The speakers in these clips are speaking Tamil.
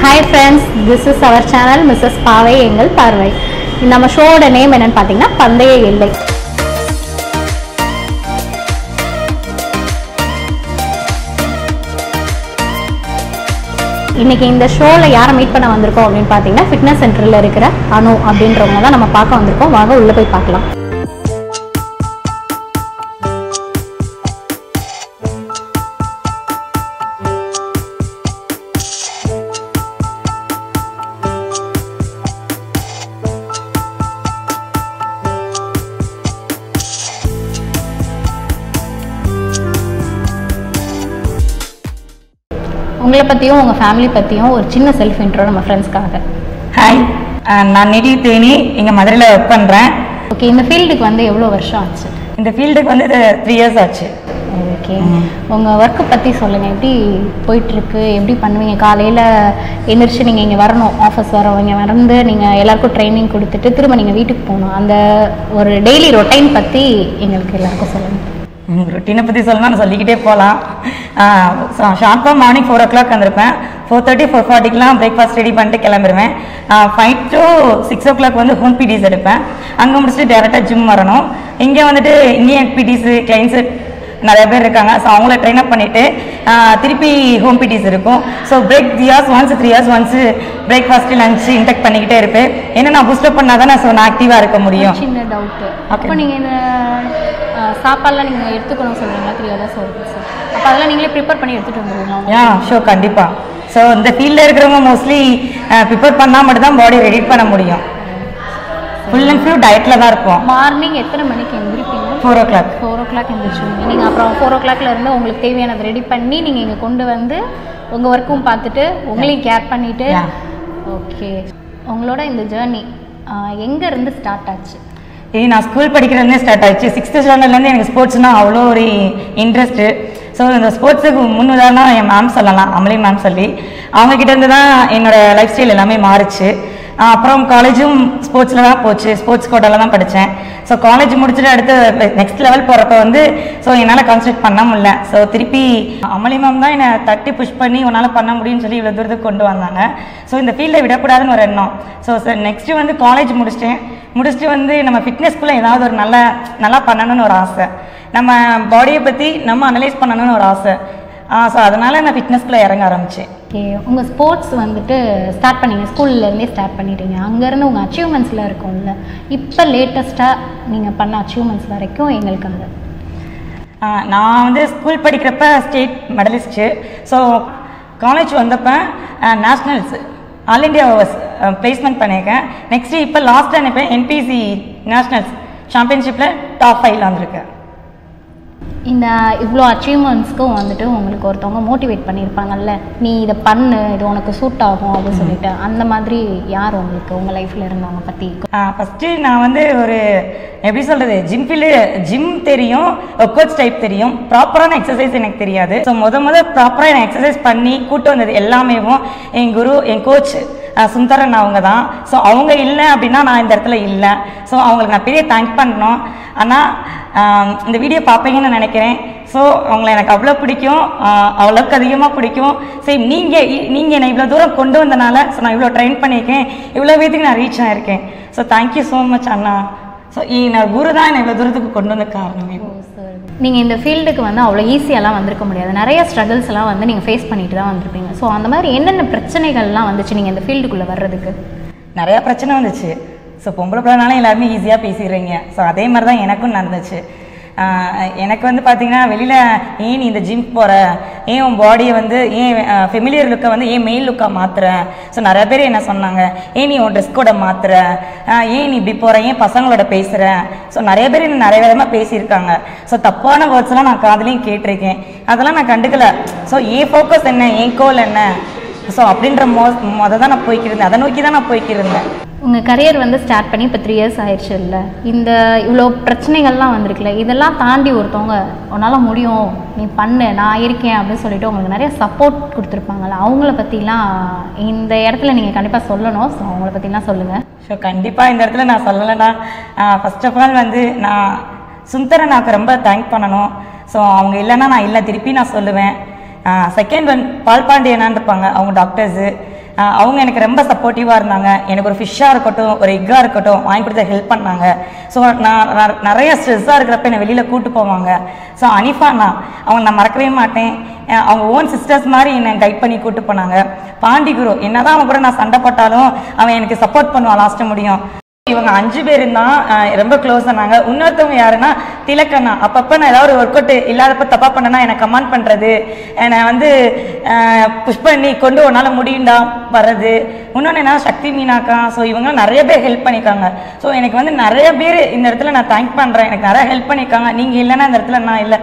Hi friends, this is our channel Mrs. Pavai Engal Parvai. நம்ம ஷோவோட நேம் என்னன்னு பார்த்தீங்கன்னா பந்தய எல்லை. இன்னைக்கு இந்த ஷோல யாரை மீட் பண்ண வந்திருக்கோம் அப்படின்னு பார்த்தீங்கன்னா ஃபிட்னஸ் சென்டர்ல இருக்கிற அனு அப்படின்றவங்க தான் நம்ம பார்க்க வந்திருக்கோம். வாங்க உள்ள போய் பார்க்கலாம். உங்களை பற்றியும் உங்கள் ஃபேமிலி பற்றியும் ஒரு சின்ன செல்ஃப் இன்ட்ரோ நம்ம ஃப்ரெண்ட்ஸ்க்காக. ஹாய், நான் நிதி தேனி இங்கே மதுரையில் ஒர்க் பண்ணுறேன். ஓகே, இந்த ஃபீல்டுக்கு வந்து எவ்வளோ வருஷம் ஆச்சு? இந்த ஃபீல்டுக்கு வந்து 3 years ஆச்சு. ஓகே, உங்கள் ஒர்க்கை பற்றி சொல்லுங்கள். எப்படி போயிட்டுருக்கு, எப்படி பண்ணுவீங்க? காலையில் எந்திரிச்சு நீங்கள் இங்கே வரணும், ஆஃபீஸ் வரவங்க வந்து நீங்கள் எல்லாருக்கும் ட்ரைனிங் கொடுத்துட்டு திரும்ப நீங்கள் வீட்டுக்கு போகணும். அந்த ஒரு டெய்லி ரொட்டைன் பற்றி எங்களுக்கு எல்லாருக்கும் சொல்லுங்கள். ரொட்டீனை பற்றி சொல்லணும், நான் சொல்லிக்கிட்டே போகலாம். ஷார்ப்பாக மார்னிங் 4 o'clock வந்திருப்பேன். 4:30 4:40 பிரேக்ஃபாஸ்ட் ரெடி பண்ணிட்டு கிளம்பிடுவேன். 5 to 6 o'clock வந்து ஹோம் பிடிஸ் எடுப்பேன். அங்கே முடிச்சுட்டு டேரெக்டாக ஜிம் வரணும். இங்கே வந்துட்டு இங்கேயும் பிடிஸு கிளைண்ட்ஸு நிறைய பேர் இருக்காங்க. ஸோ அவங்கள ட்ரெயின் அப் பண்ணிவிட்டு திருப்பி ஹோம் பிடிஸ் இருக்கும். So break 3 hours once 3 hours once breakfast lunch intake பண்ணிக்கிட்டே இருப்பேன். ஏன்னா நான் பூஸ்டப் பண்ணால் தான் நான் ஆக்டிவாக இருக்க முடியும். சின்ன டவுட்டு, அப்போ நீங்கள் இந்த சாப்பாடுலாம் நீங்கள் எடுத்துக்கணும் சொல்கிறீங்களா? 3 hours வருது சார். அப்போ அதெல்லாம் நீங்களே ப்ரிப்பேர் பண்ணி எடுத்துகிட்டு வந்துடுவீங்களா? ஷோ கண்டிப்பாக. ஸோ இந்த ஃபீல்டில் இருக்கிறவங்க மோஸ்ட்லி ப்ரிப்பேர் பண்ணால் மட்டும்தான் பாடி ரெடி பண்ண முடியும். ஃபுல் அண்ட் ஃபுல் டயட்டில் தான் இருப்போம். மார்னிங் எத்தனை மணிக்கு எழுந்திருப்பீங்க? 4 o'clock. 4 o'clock எழுந்திரிச்சுவீங்க. நீங்கள் அப்புறம் 4 o'clock இருந்து உங்களுக்கு தேவையானதை ரெடி பண்ணி நீங்கள் இங்கே கொண்டு வந்து உங்கள் ஒர்க்கும் பார்த்துட்டு உங்களையும் கேர் பண்ணிவிட்டு. ஓகே, உங்களோட இந்த ஜேர்னி எங்கேருந்து ஸ்டார்ட் ஆச்சு? நான் ஸ்கூல் படிக்கிறதுலேருந்தே ஸ்டார்ட் ஆச்சு. 6th standardலேருந்து எனக்கு ஸ்போர்ட்ஸ்னால் அவ்வளோ ஒரு இன்ட்ரெஸ்ட்டு. ஸோ இந்த ஸ்போர்ட்ஸுக்கு முன்னுதாரணம் என் மேம் சொல்லலாம், அமலி மேம் சொல்லி. அவங்கக்கிட்டேருந்து தான் என்னோடய லைஃப் ஸ்டைல் எல்லாமே மாறிச்சு. அப்புறம் காலேஜும் ஸ்போர்ட்ஸில் தான் போச்சு. ஸ்போர்ட்ஸ் கோட்டாவில் தான் படித்தேன். ஸோ காலேஜ் முடிச்சுட்டு அடுத்து நெக்ஸ்ட் லெவல் போகிறப்ப வந்து ஸோ என்னால் கான்சன்ட்ரேட் பண்ண முடியல. ஸோ திருப்பி அமலி மேம் தான் என்னை தட்டி புஷ் பண்ணி உன்னால் பண்ண முடியும்னு சொல்லி இவ்வளோ தூரத்துக்கு கொண்டு வந்தாங்க. ஸோ இந்த ஃபீல்டை விடக்கூடாதுன்னு ஒரு எண்ணம். ஸோ நெக்ஸ்ட்டு வந்து காலேஜ் முடிச்சுட்டு வந்து நம்ம ஃபிட்னஸ்குள்ளே ஏதாவது ஒரு நல்லா பண்ணணும்னு ஒரு ஆசை. நம்ம பாடியை பற்றி நம்ம அனலைஸ் பண்ணணும்னு ஒரு ஆசை. ஸோ அதனால் நான் ஃபிட்னஸ்குள்ளே இறங்க ஆரம்பித்தேன். ஓகே, உங்கள் ஸ்போர்ட்ஸ் வந்துட்டு ஸ்டார்ட் பண்ணிங்க, ஸ்கூல்லேருந்தே ஸ்டார்ட் பண்ணிட்டீங்க. அங்கேருந்து உங்கள் அச்சீவ்மெண்ட்ஸில் இருக்கும்ல, இப்போ லேட்டஸ்ட்டாக நீங்கள் பண்ண அச்சீவ்மெண்ட்ஸ் வரைக்கும் எங்களுக்கு அந்த நான் வந்து ஸ்கூல் படிக்கிறப்ப ஸ்டேட் மெடலிஸ்ட்டு. ஸோ காலேஜ் வந்தப்போ நேஷ்னல்ஸ் ஆல் இண்டியா பிளேஸ்மெண்ட் பண்ணியிருக்கேன். நெக்ஸ்ட்டு இப்போ லாஸ்ட்டாக நினைப்பேன் என்பிசி நேஷ்னல்ஸ் சாம்பியன்ஷிப்பில் டாப் 5 வந்திருக்கேன். இந்த இவ்வளோ அச்சீவ்மெண்ட்ஸ்க்கும் வந்துட்டு உங்களுக்கு ஒருத்தவங்க மோட்டிவேட் பண்ணியிருப்பாங்கல்ல, நீ இதை பண்ணு, இது உனக்கு சூட் ஆகும் அப்படின்னு சொல்லிட்டு, அந்த மாதிரி யார் உங்களுக்கு உங்கள் லைஃப்பில் இருந்தவங்க பற்றி? ஃபஸ்ட்டு நான் வந்து ஒரு எப்படி சொல்கிறது, ஜிம் தெரியும், கோச் டைப் தெரியும், ப்ராப்பரான எக்ஸசைஸ் எனக்கு தெரியாது. ஸோ ப்ராப்பராக எனக்கு எக்ஸசைஸ் பண்ணி கூட்டு வந்தது எல்லாமே என் குரு, என் கோச் சுந்தரன் அவங்க தான். ஸோ அவங்க இல்லை அப்படின்னா நான் இந்த இடத்துல இல்லை. ஸோ அவங்களுக்கு நான் பெரிய தேங்க் பண்ணணும். ஆனால் இந்த வீடியோ பார்ப்பீங்கன்னு நினைக்கிறேன். ஸோ அவங்கள எனக்கு அவ்வளோ பிடிக்கும், அவ்வளோக்கு அதிகமாக பிடிக்கும். சரி, நீங்கள் என்னை இவ்வளோ தூரம் கொண்டு வந்தனால ஸோ நான் இவ்வளோ ட்ரெயின் பண்ணியிருக்கேன், இவ்வளோ வீட்டுக்கு நான் ரீச் ஆகிருக்கேன். ஸோ தேங்க்யூ ஸோ மச் அண்ணா. ஸோ என்னோட குரு தான் என்னை இவ்வளோ தூரத்துக்கு கொண்டு வந்த காரணமே. நீங்கள் இந்த ஃபீல்டுக்கு வந்து அவ்வளோ ஈஸியாலாம் வந்திருக்க முடியாது. நிறைய ஸ்ட்ரகிள்ஸ் எல்லாம் வந்து நீங்கள் ஃபேஸ் பண்ணிட்டு தான் வந்திருப்பீங்க. ஸோ அந்த மாதிரி என்னென்ன பிரச்சனைகள்லாம் வந்துச்சு நீங்கள் இந்த ஃபீல்டுக்குள்ளே வர்றதுக்கு? நிறையா பிரச்சனை வந்துச்சு. ஸோ பொம்பளை பிள்ளைனாலும் எல்லாருமே ஈஸியாக பேசிடுறீங்க. ஸோ அதே மாதிரி தான் எனக்கும் நடந்துச்சு. எனக்கு வந்து பார்த்தீங்கன்னா வெளியில் ஏன் நீ இந்த ஜிம் போகிற, ஏன் உன் பாடியை வந்து ஏன் ஃபெமிலியர் லுக்கை வந்து ஏன் மெயில் லுக்காக மாற்றுற. ஸோ நிறைய பேர் என்ன சொன்னாங்க, ஏன் நீ உன் ட்ரெஸ் கோடை மாற்றுற, ஏன் நீ இப்படி போகிற, ஏன் பசங்களோட பேசுகிற. ஸோ நிறைய பேர் என்ன நிறைய விதமாக பேசியிருக்காங்க. ஸோ தப்பான வேர்ட்ஸ்லாம் நான் காதுலையும் கேட்டிருக்கேன். அதெல்லாம் நான் கண்டுக்கல. ஸோ என் ஃபோக்கஸ் என்ன, என் கோல் என்ன, ஸோ அப்படின்ற அதை தான் நான் போய்க்கிருந்தேன், அதை நோக்கி தான் நான் போய்க்கிருந்தேன். உங்கள் கரியர் வந்து ஸ்டார்ட் பண்ணி இப்போ 3 years ஆயிடுச்சு இல்லை? இந்த இவ்வளோ பிரச்சனைகள்லாம் வந்திருக்குல்ல, இதெல்லாம் தாண்டி ஒருத்தவங்க உன்னால் முடியும், நீ பண்ணு, நான் இருக்கேன் அப்படின்னு சொல்லிட்டு உங்களுக்கு நிறைய சப்போர்ட் கொடுத்துருப்பாங்கல்ல, அவங்கள பற்றிலாம் இந்த இடத்துல நீங்கள் கண்டிப்பாக சொல்லணும். ஸோ அவங்கள பற்றிலாம் சொல்லுங்கள். ஸோ கண்டிப்பாக இந்த இடத்துல நான் சொல்லலைன்னா, ஃபர்ஸ்ட் ஆஃப் ஆல் வந்து நான் சுந்தரனாக்கு ரொம்ப தேங்க் பண்ணணும். ஸோ அவங்க இல்லைன்னா நான் இல்லை திருப்பி நான் சொல்லுவேன். செகண்ட் ஒன் பால்பாண்டியனான்னு இருப்பாங்க, அவங்க டாக்டர்ஸு. அவங்க எனக்கு ரொம்ப சப்போர்ட்டிவாக இருந்தாங்க. எனக்கு ஒரு ஃபிஷ்ஷாக இருக்கட்டும், ஒரு எக்காக இருக்கட்டும் வாங்கி கொடுத்து ஹெல்ப் பண்ணாங்க. ஸோ நான் நிறைய ஸ்ட்ரெஸ்ஸாக இருக்கிறப்ப என்னை வெளியில் கூட்டு போவாங்க. ஸோ அனிஃபாண்ணா அவங்க நான் மறக்கவே மாட்டேன். அவங்க ஓன் சிஸ்டர்ஸ் மாதிரி என்னை கைட் பண்ணி கூட்டு போனாங்க. பாண்டி குரு என்னதான் அவன் கூட நான் சண்டை போட்டாலும் அவன் எனக்கு சப்போர்ட் பண்ணுவான் லாஸ்ட்டு முடியும். இவங்க 5 பேரும் தான் ரொம்ப க்ளோஸ் ஆனாங்க. இன்னொருத்தவங்க யாருன்னா திலக்கண்ணா. அப்பப்போ நான் ஏதாவது ஒரு ஒர்க் அவுட் இல்லாதப்ப தப்பா பண்ணனா என்னை கமெண்ட் பண்ணுறது, என்னை வந்து புஷ் பண்ணி கொண்டு ஒன்றால் முடியுண்டா வர்றது. இன்னொன்று என்ன சக்தி மீனாக்கா. ஸோ இவங்க நிறைய பேர் ஹெல்ப் பண்ணியிருக்காங்க. ஸோ எனக்கு வந்து நிறைய பேர் இந்த இடத்துல நான் தேங்க் பண்ணுறேன். எனக்கு நிறைய ஹெல்ப் பண்ணியிருக்காங்க. நீங்கள் இல்லைன்னா இந்த இடத்துல நான் இல்லை.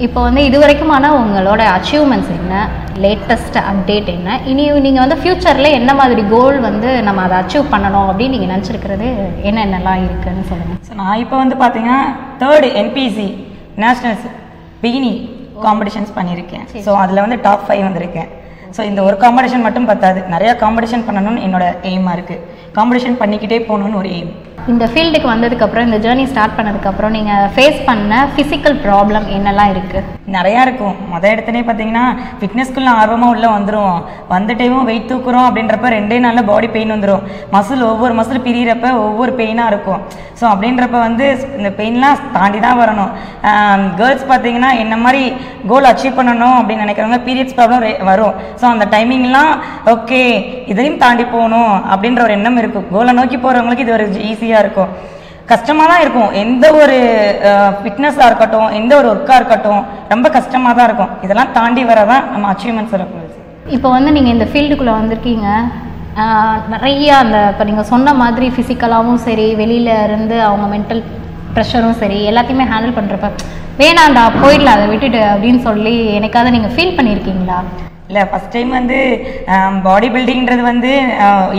இப்போ வந்து இது வரைக்குமான உங்களோட அச்சீவ்மெண்ட்ஸ் என்ன, லேட்டஸ்ட் அப்டேட் என்ன, இனி நீங்கள் வந்து ஃப்யூச்சரில் என்ன மாதிரி கோல் வந்து நம்ம அதை அச்சீவ் பண்ணணும் அப்படின்னு நீங்கள் நினச்சிருக்கிறது என்னென்னலாம் இருக்குன்னு சொல்லுங்கள். ஸோ நான் இப்போ வந்து பார்த்தீங்கன்னா 3rd NPC nationals bikini competitions பண்ணியிருக்கேன். ஸோ அதில் வந்து டாப் 5 வந்திருக்கேன். ஸோ இந்த ஒரு காம்படிஷன் மட்டும் பத்தாது, நிறையா காம்படிஷன் பண்ணணும்னு என்னோட எய்மாக இருக்குது. காம்படிஷன் பண்ணிக்கிட்டே போகணுன்னு ஒரு எய்ம். இந்த ஃபீல்டுக்கு வந்ததுக்கப்புறம், இந்த ஜேர்னி ஸ்டார்ட் பண்ணதுக்கப்புறம் நீங்கள் ஃபேஸ் பண்ண ஃபிசிக்கல் ப்ராப்ளம் என்னெல்லாம் இருக்குது? நிறையா இருக்கும். மொதல் இடத்துலேயே பார்த்தீங்கன்னா ஃபிட்னஸ்க்குள்ள ஆர்வமாக உள்ளே வந்துடும். வந்துட்டேவும் வெயிட் தூக்குறோம் அப்படின்றப்ப 2 நாளில் பாடி பெயின் வந்துடும். ஒவ்வொரு மசில் பிரிகிறப்ப ஒவ்வொரு பெயினாக இருக்கும். ஸோ அப்படின்றப்ப வந்து இந்த பெயின்லாம் தாண்டி தான் வரணும். கேர்ள்ஸ் பார்த்தீங்கன்னா என்ன மாதிரி கோல் அச்சீவ் பண்ணணும் அப்படின்னு நினைக்கிறவங்க பீரியட்ஸ் ப்ராப்ளம் வரும். ஸோ அந்த டைமிங்லாம் ஓகே இதையும் தாண்டி போகணும் அப்படின்ற ஒரு எண்ணம் இருக்கும். கோலை நோக்கி போகிறவங்களுக்கு இது ஒரு ஈஸியாக இருக்கும். கஷ்டமாக தான் இருக்கும். எந்த ஒரு ஃபிட்னஸாக இருக்கட்டும், எந்த ஒரு ஒர்க்காக இருக்கட்டும் ரொம்ப கஷ்டமாக தான் இருக்கும். இதெல்லாம் தாண்டி வரதான் நம்ம அச்சீவ்மெண்ட்ஸ் இருக்கும். இப்போ வந்து நீங்கள் இந்த ஃபீல்டுக்குள்ளே வந்திருக்கீங்க, நிறைய அந்த இப்போ நீங்கள் சொன்ன மாதிரி ஃபிசிக்கலாகவும் சரி, வெளியில் இருந்து அவங்க மென்டல் ப்ரெஷரும் சரி, எல்லாத்தையுமே ஹேண்டில் பண்ணுறப்ப வேணாண்டா போயிடலாம் அதை விட்டுட்டு அப்படின்னு சொல்லி எனக்காவது நீங்கள் ஃபீல் பண்ணியிருக்கீங்களா? இல்லை, ஃபஸ்ட் டைம் வந்து பாடி பில்டிங்கிறது வந்து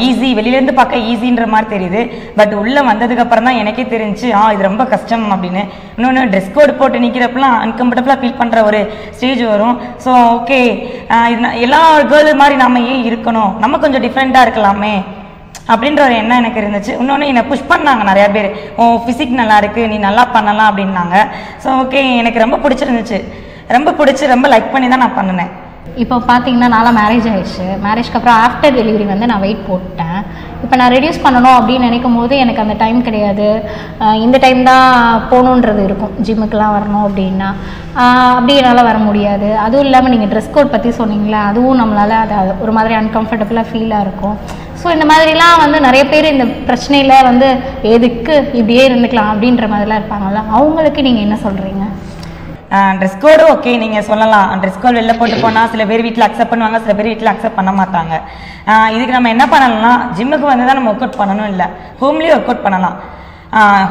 ஈஸி, வெளியிலேருந்து பார்க்க ஈஸின்ற மாதிரி தெரியுது. பட் உள்ளே வந்ததுக்கப்புறம் தான் எனக்கே தெரிஞ்சு இது ரொம்ப கஷ்டம் அப்படின்னு. இன்னொன்று ட்ரெஸ் கோடு போட்டு நிற்கிறப்பெல்லாம் அன்கம்ஃபர்டபுளாக ஃபீல் பண்ணுற ஒரு ஸ்டேஜ் வரும். ஸோ ஓகே இது எல்லா கேர்ள் மாதிரி நம்ம ஏன் இருக்கணும், நம்ம கொஞ்சம் டிஃப்ரெண்ட்டாக இருக்கலாமே அப்படின்ற ஒரு எண்ணம் எனக்கு இருந்துச்சு. இன்னொன்று என்னை புஷ் பண்ணாங்க நிறையா பேர். ஃபிசிக் நல்லா இருக்குது, நீ நல்லா பண்ணலாம் அப்படின்னாங்க. ஸோ ஓகே எனக்கு ரொம்ப பிடிச்சிருந்துச்சு. ரொம்ப லைக் பண்ணி தான் நான் பண்ணினேன். இப்போ பார்த்தீங்கன்னா நான்லாம் மேரேஜ் ஆகிடுச்சு. மேரேஜ்க்கு அப்புறம் ஆஃப்டர் டெலிவரி வந்து நான் வெயிட் போட்டேன். இப்போ நான் ரெடியூஸ் பண்ணணும் அப்படின்னு நினைக்கும் போது எனக்கு அந்த டைம் கிடையாது. இந்த டைம் தான் போகணுன்றது இருக்கும், ஜிம்முக்கெலாம் வரணும் அப்படின்னா. அப்படி என்னால் வர முடியாது. அதுவும் இல்லாமல் நீங்கள் ட்ரெஸ் கோட் பற்றி சொன்னீங்களே, அதுவும் நம்மளால் அது ஒரு மாதிரி அன்கம்ஃபர்டபுளாக ஃபீலாக இருக்கும். ஸோ இந்த மாதிரிலாம் வந்து நிறைய பேர் இந்த பிரச்சனையில் வந்து எதுக்கு இப்படியே இருந்துக்கலாம் அப்படின்ற மாதிரிலாம் இருப்பாங்கள்ல, அவங்களுக்கு நீங்கள் என்ன சொல்கிறீங்க? ட்ரெஸ் கோடு ஓகே நீங்கள் சொல்லலாம். ட்ரெஸ் கோட் வெளில போட்டு போனால் சில பேர் வீட்டில் அக்செப்ட் பண்ணுவாங்க, சில பேர் வீட்டில் அக்செப்ட் பண்ண மாட்டாங்க. இதுக்கு நம்ம என்ன பண்ணலாம்னா, ஜிம்முக்கு வந்து தான் நம்ம ஒர்க் அவுட் பண்ணணும், இல்லை ஹோம்லேயே ஒர்க் அவுட் பண்ணலாம்.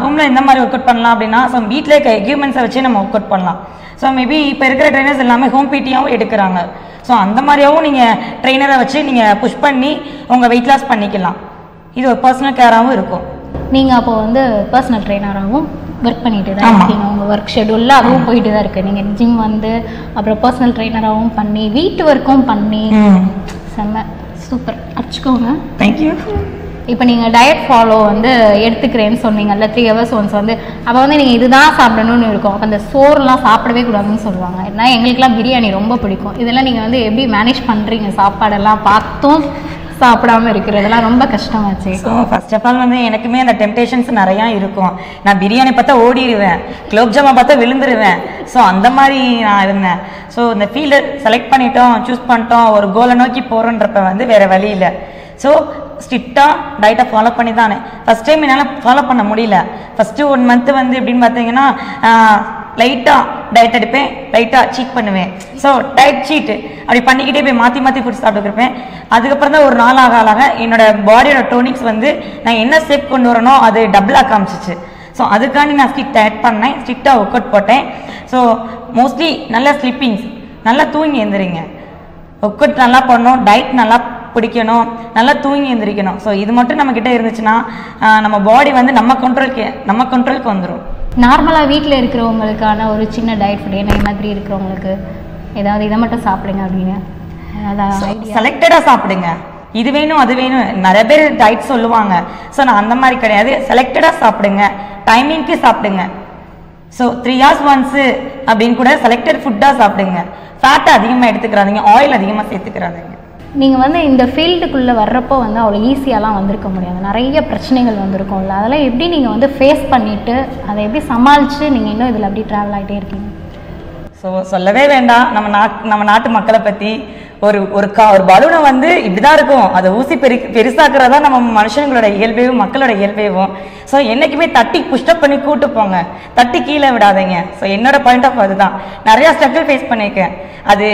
ஹோமில் எந்த மாதிரி ஒர்க் அவுட் பண்ணலாம் அப்படின்னா, ஸோ வீட்டில் இருக்க எக்யூப்மெண்ட்ஸை வச்சு நம்ம ஒர்க் அவுட் பண்ணலாம். ஸோ மேபி இப்போ இருக்கிற ட்ரைனர்ஸ் எல்லாமே ஹோம் பிடியாகவும் எடுக்கிறாங்க. ஸோ அந்த மாதிரியாகவும் நீங்கள் ட்ரெயினரை வச்சு நீங்கள் புஷ் பண்ணி உங்கள் வெயிட் லாஸ் பண்ணிக்கலாம். இது ஒரு பர்சனல் கேராகவும் இருக்கும். நீங்கள் அப்போ வந்து பர்சனல் ட்ரெயினராகவும் ஒர்க் பண்ணிட்டு தான் இருக்கீங்க. உங்கள் ஒர்க் ஷெடியூலில் அதுவும் போயிட்டு தான் இருக்குது. நீங்கள் ஜிம் வந்து அப்புறம் பர்சனல் ட்ரெயினராகவும் பண்ணி வீட்டு ஒர்க்கும் பண்ணி செம்ம சூப்பர். அடிச்சுக்கோங்க. தேங்க்யூ. இப்போ நீங்கள் டயட் ஃபாலோ வந்து எடுத்துக்கிறேன்னு சொன்னீங்கல்ல, 3 hours ஒன்ஸ் வந்து, அப்போ வந்து நீங்கள் இதுதான் சாப்பிடணும்னு இருக்கும். அப்போ அந்த சோறுலாம் சாப்பிடவே கூடாதுன்னு சொல்லுவாங்க. ஏன்னா எங்களுக்குலாம் பிரியாணி ரொம்ப பிடிக்கும். இதெல்லாம் நீங்கள் வந்து எப்படி மேனேஜ் பண்ணுறீங்க? சாப்பாடெல்லாம் பார்த்தும் சாப்பிடாம இருக்கிறதெல்லாம் ரொம்ப கஷ்டமாச்சு. ஸோ ஃபர்ஸ்ட் ஆஃப் ஆல் வந்து எனக்குமே அந்த டெம்டேஷன்ஸ் நிறையா இருக்கும். நான் பிரியாணி பார்த்தா ஓடிடுவேன், குலோப் ஜாமா பார்த்தா விழுந்துருவேன். ஸோ அந்த மாதிரி நான் இருந்தேன். ஸோ இந்த ஃபீல்டை செலக்ட் பண்ணிட்டோம், சூஸ் பண்ணிட்டோம், ஒரு கோலை நோக்கி போகிறோன்றப்ப வந்து வேறு வழி இல்லை. ஸோ ஸ்ட்ரிக்டாக டயட்டை ஃபாலோ பண்ணி தானே. ஃபஸ்ட் டைம் என்னால் ஃபாலோ பண்ண முடியல. ஃபஸ்ட்டு 1 month வந்து எப்படின்னு பார்த்தீங்கன்னா லைட்டாக டயட் எடுப்பேன், லைட்டாக சீட் பண்ணுவேன். ஸோ டயட் சீட்டு அப்படி பண்ணிக்கிட்டே போய் மாற்றி ஃபுட் சாப்பிட்டுருப்பேன். அதுக்கப்புறம் தான் ஒரு நாள் ஆக என்னோட பாடியோட டோனிக்ஸ் வந்து நான் என்ன ஷேப் கொண்டு வரனோ அது டபுளாக காமிச்சிச்சு. ஸோ அதுக்காண்டி நான் ஸ்ட்ரிக்ட் டயட் பண்ணேன், ஸ்ட்ரிக்டாக ஒர்க் அவுட் போட்டேன். ஸோ மோஸ்ட்லி நல்லா ஸ்லிப்பிங்ஸ், நல்லா தூங்கி எழுந்திரிங்க. ஒர்க் அவுட் நல்லா பண்ணணும், டயட் நல்லா பிடிக்கணும், நல்லா தூங்கி எழுந்திரிக்கணும். ஸோ இது மட்டும் நம்மக்கிட்ட இருந்துச்சுன்னா நம்ம பாடி வந்து நம்ம கண்ட்ரோலுக்கு வந்துடும். நார்மலாக வீட்டில் இருக்கிறவங்களுக்கான ஒரு சின்ன டயட் ஃபுட் என்ன மாதிரி இருக்கிறவங்களுக்கு ஏதாவது இதை மட்டும் சாப்பிடுங்க அப்படின்னு செலக்டடாக சாப்பிடுங்க. இது வேணும் அது வேணும் நிறைய பேர் டயட் சொல்லுவாங்க. ஸோ நான் அந்த மாதிரி கிடையாது. செலக்டடாக சாப்பிடுங்க, டைமிங்க்கு சாப்பிடுங்க. ஸோ 3 hours ஒன்ஸு அப்படின்னு கூட செலக்டட் ஃபுட்டாக சாப்பிடுங்க. ஃபேட்டை அதிகமாக எடுத்துக்கிறாதீங்க, ஆயில் அதிகமாக சேர்த்துக்கிறாதீங்க. நீங்கள் வந்து இந்த ஃபீல்டுக்குள்ளே வர்றப்போ வந்து அவ்வளோ ஈஸியாலாம் வந்திருக்க முடியாது, நிறைய பிரச்சனைகள் வந்திருக்கும்ல, அதெல்லாம் எப்படி நீங்கள் வந்து ஃபேஸ் பண்ணிவிட்டு அதை எப்படி சமாளித்து நீங்கள் இன்னும் இதில் அப்படி ட்ராவல் ஆகிட்டே இருக்கீங்க? ஸோ சொல்லவே வேண்டாம், நம்ம நாட்டு மக்களை பற்றி ஒரு பலூனை வந்து இப்படி தான் இருக்கும், அதை ஊசி பெருசாக்குறதா நம்ம மனுஷங்களோட இயல்பேவும் மக்களோட இயல்பேவும். ஸோ என்றைக்குமே தட்டி புஷ்டப் பண்ணி கூட்டு போங்க, தட்டி கீழே விடாதீங்க. ஸோ என்னோட பாயிண்ட் ஆஃப் அதுதான். நிறையா ஸ்ட்ரகிள் ஃபேஸ் பண்ணியிருக்கேன். அது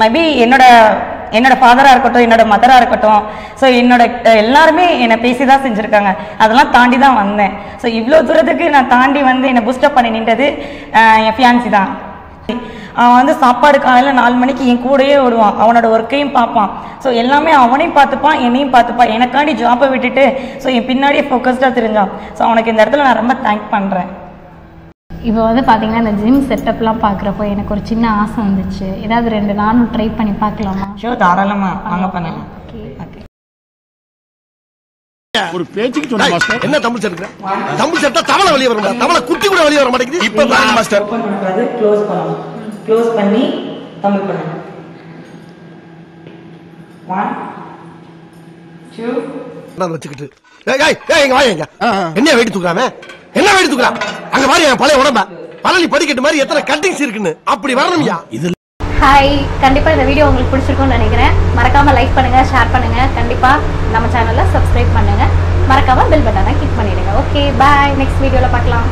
மேபி என்னோட ஃபாதராக இருக்கட்டும், என்னோட மதராக இருக்கட்டும், ஸோ என்னோட எல்லாருமே என்னை பேசி தான் செஞ்சுருக்காங்க. அதெல்லாம் தாண்டி தான் வந்தேன். ஸோ இவ்வளோ தூரத்துக்கு நான் தாண்டி வந்து என்னை பூஸ்டப் பண்ணி நின்றது என் ஃபியான்சி தான். அவன் வந்து சாப்பாடு காலையில் 4 மணிக்கு என் கூடயே ஓடுவான், அவனோட ஒர்க்கையும் பார்ப்பான். ஸோ எல்லாமே அவனையும் பார்த்துப்பான், என்னையும் பார்த்துப்பான். எனக்காண்டி ஜாப்பை விட்டுட்டு ஸோ என் பின்னாடியே ஃபோக்கஸ்டாக தெரிஞ்சான். ஸோ அவனுக்கு இந்த இடத்துல நான் ரொம்ப தேங்க் பண்ணுறேன். இப்போ வந்து பார்த்தீங்கன்னா இந்த ஜிம் செட்டப்லாம் பார்க்குறப்போ எனக்கு ஒரு சின்ன ஆசை வந்துச்சு, ஏதாவது 2 நானும் ட்ரை பண்ணி பார்க்கலாமா? ஷோ தாராளமாக வாங்க பண்ணலாம். ஒரு பேச்சுக்கு சொன்ன மாஸ்டர் என்ன தமிழ் செட்டா தமிழ் செட்டா தவளை வெளிய வர மாட்டேங்குது, தவளை குட்டி கூட வெளிய வர மாட்டேங்குது. இப்ப பாருங்க மாஸ்டர், ஓபன் பண்ணக்கூடாது, க்ளோஸ் பண்ணணும். க்ளோஸ் பண்ணி தமிழ் பண்ணணும். 1 2 வச்சுக்கிட்டு எங்க வாங்க, என்ன வெயிட் தூக்குறாம, என்ன வெயிட் தூக்குறான் அங்க மாதிரி என் பழைய உடம்ப பழனி படிக்கட்டு மாதிரி எத்தனை கட்டிங்ஸ் இருக்குன்னு அப்படி வரணும்யா. இது ஹாய், கண்டிப்பாக இந்த வீடியோ உங்களுக்கு பிடிச்சிருக்கும்னு நினைக்கிறேன். மறக்காமல் லைக் பண்ணுங்கள், ஷேர் பண்ணுங்கள், கண்டிப்பாக நம்ம சேனலில் சப்ஸ்கிரைப் பண்ணுங்கள், மறக்காமல் பெல் பட்டனை கிளிக் பண்ணிவிடுங்க. ஓகே பாய், நெக்ஸ்ட் வீடியோவில் பார்க்கலாம்.